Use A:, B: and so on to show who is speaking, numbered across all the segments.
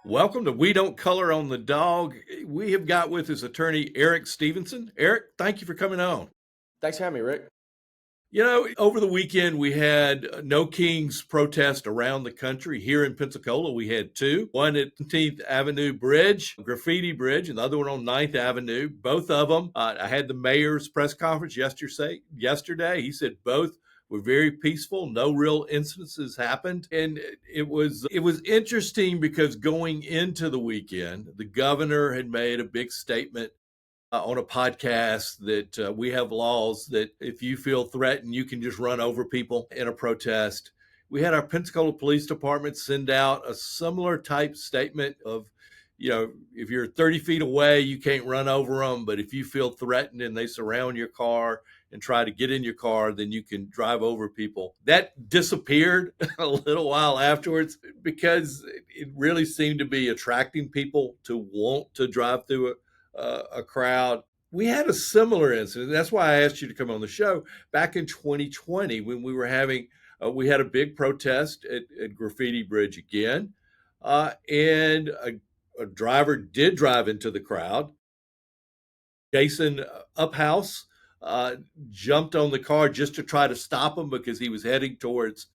A: Welcome to We Don't Color on the Dog. We have got with us attorney Eric Stevenson. Eric, thank you for coming on.
B: Thanks for having me, Rick.
A: You know, over the weekend, we had No Kings protest around the country. Here in Pensacola, we had two, one at 10th Avenue Bridge, Graffiti Bridge, and the other one on 9th Avenue. Both of them, I had the mayor's press conference yesterday. He said both were very peaceful. No real incidences happened. And it was interesting because going into the weekend, the governor had made a big statement on a podcast that we have laws that if you feel threatened, you can just run over people in a protest. We had our Pensacola Police Department send out a similar type statement of, if you're 30 feet away, you can't run over them. But if you feel threatened and they surround your car and try to get in your car, then you can drive over people. That disappeared a little while afterwards because it really seemed to be attracting people to want to drive through a crowd. We had a similar incident. That's why I asked you to come on the show back in 2020 when we were we had a big protest at Graffiti Bridge again. And a driver did drive into the crowd. Jason Uphaus jumped on the car just to try to stop him because he was heading towards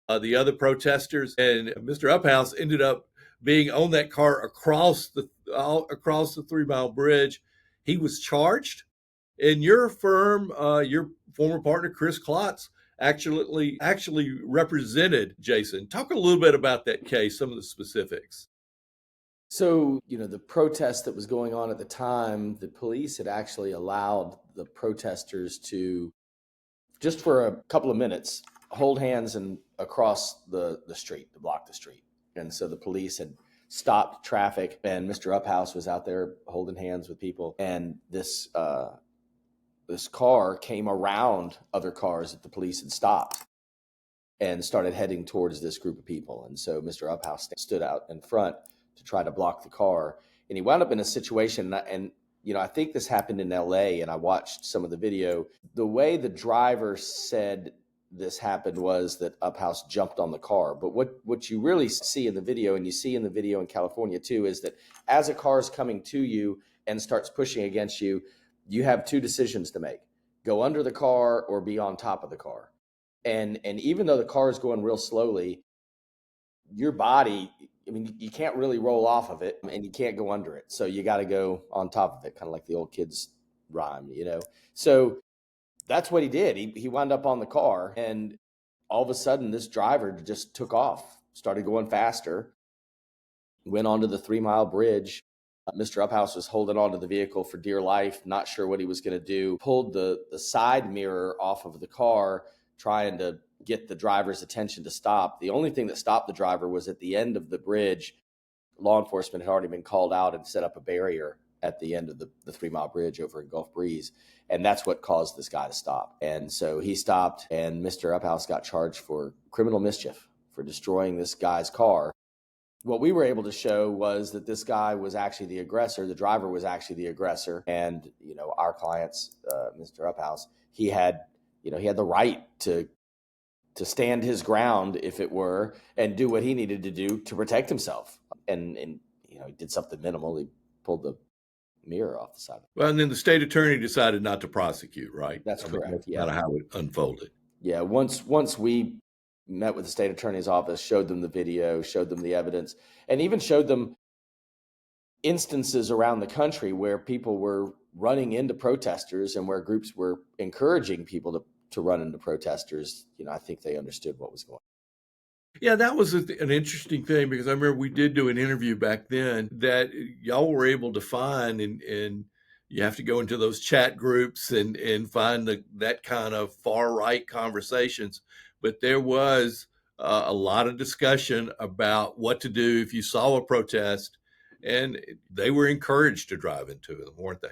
A: the other protesters. And Mr. Uphaus ended up being on that car across the 3 Mile Bridge. He was charged, and your firm, your former partner Chris Klotz, actually represented Jason. Talk a little bit about that case, some of the specifics.
B: So, the protest that was going on at the time, the police had actually allowed the protesters to, just for a couple of minutes, hold hands and across the street, to block the street. And so the police had stopped traffic, and Mr. Uphaus was out there holding hands with people. And this car came around other cars that the police had stopped and started heading towards this group of people. And so Mr. Uphaus stood out in front to try to block the car. And he wound up in a situation, and I think this happened in LA, and I watched some of the video. The way the driver said this happened was that Uphaus jumped on the car. But what you really see in the video, and you see in the video in California too, is that as a car is coming to you and starts pushing against you, you have two decisions to make: go under the car or be on top of the car. And even though the car is going real slowly, your body, you can't really roll off of it, and you can't go under it. So you got to go on top of it, kind of like the old kids rhyme, So that's what he did. He wound up on the car, and all of a sudden this driver just took off, started going faster, went onto the 3 Mile Bridge. Mr. Uphaus was holding onto the vehicle for dear life, not sure what he was going to do, pulled the side mirror off of the car, trying to get the driver's attention to stop. The only thing that stopped the driver was at the end of the bridge, law enforcement had already been called out and set up a barrier at the end of the 3 Mile Bridge over in Gulf Breeze. And that's what caused this guy to stop. And so he stopped, and Mr. Uphaus got charged for criminal mischief for destroying this guy's car. What we were able to show was that this guy was actually the aggressor. The driver was actually the aggressor. And, our clients, Mr. Uphaus, he had the right to stand his ground, if it were, and do what he needed to do to protect himself. And he did something minimal. He pulled the mirror off the side.
A: Well, and then the state attorney decided not to prosecute, right?
B: That's correct.
A: That's kind of how it unfolded.
B: Yeah. Once we met with the state attorney's office, showed them the video, showed them the evidence, and even showed them instances around the country where people were running into protesters and where groups were encouraging people to run into protesters, I think they understood what was going on.
A: Yeah, that was an interesting thing, because I remember we did do an interview back then that y'all were able to find, and you have to go into those chat groups and find that kind of far right conversations. But there was a lot of discussion about what to do if you saw a protest, and they were encouraged to drive into them, weren't they?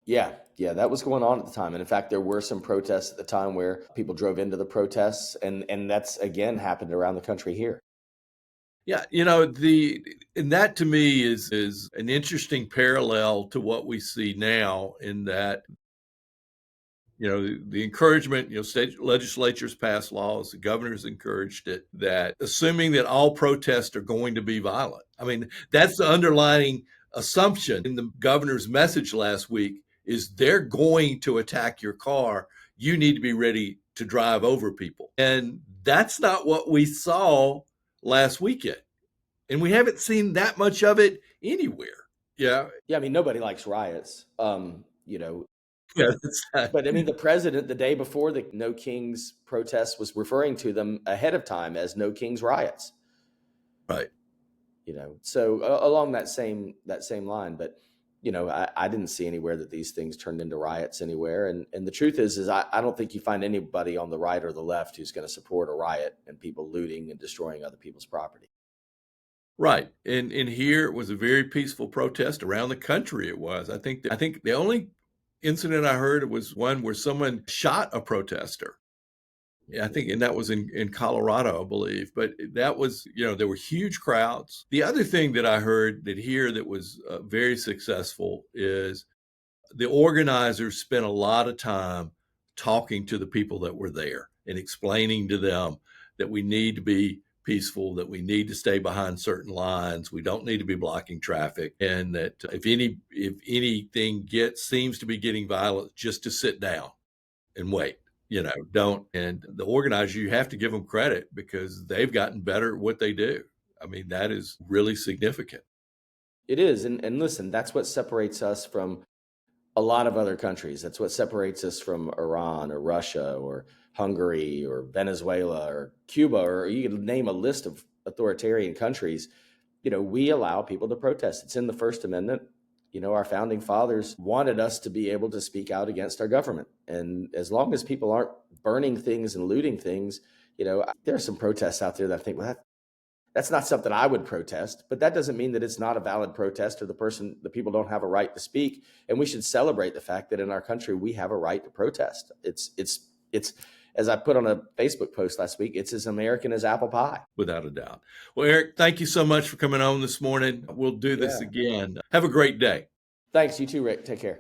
B: Yeah, that was going on at the time. And in fact, there were some protests at the time where people drove into the protests, and that's again happened around the country here.
A: Yeah, and that to me is an interesting parallel to what we see now, in that the encouragement, state legislatures pass laws, the governor's encouraged it, that assuming that all protests are going to be violent. I mean, that's the underlying assumption in the governor's message last week is they're going to attack your car. You need to be ready to drive over people. And that's not what we saw last weekend. And we haven't seen that much of it anywhere. Yeah.
B: Yeah, I mean, nobody likes riots.
A: Yeah,
B: But I mean, the president, the day before the No Kings protest, was referring to them ahead of time as No Kings riots.
A: right.
B: So along that same line. But I didn't see anywhere that these things turned into riots anywhere. And the truth is I don't think you find anybody on the right or the left who's going to support a riot and people looting and destroying other people's property.
A: Right. And here it was a very peaceful protest around the country. It was. I think the only incident I heard was one where someone shot a protester. Yeah, I think, and that was in Colorado, I believe. But that was, there were huge crowds. The other thing that I heard that was very successful is the organizers spent a lot of time talking to the people that were there and explaining to them that we need to be peaceful, that we need to stay behind certain lines, we don't need to be blocking traffic, and that if anything seems to be getting violent, just to sit down and wait. Don't. And the organizers, you have to give them credit because they've gotten better at what they do. I mean, that is really significant.
B: It is. And listen, that's what separates us from a lot of other countries. That's what separates us from Iran or Russia or Hungary or Venezuela or Cuba, or you can name a list of authoritarian countries. We allow people to protest. It's in the First Amendment. Our founding fathers wanted us to be able to speak out against our government. And as long as people aren't burning things and looting things, there are some protests out there that I think, well, that's not something I would protest, but that doesn't mean that it's not a valid protest or the people don't have a right to speak. And we should celebrate the fact that in our country, we have a right to protest. It's as I put on a Facebook post last week, it's as American as apple pie.
A: Without a doubt. Well, Eric, thank you so much for coming on this morning. We'll do this again. Have a great day.
B: Thanks. You too, Rick. Take care.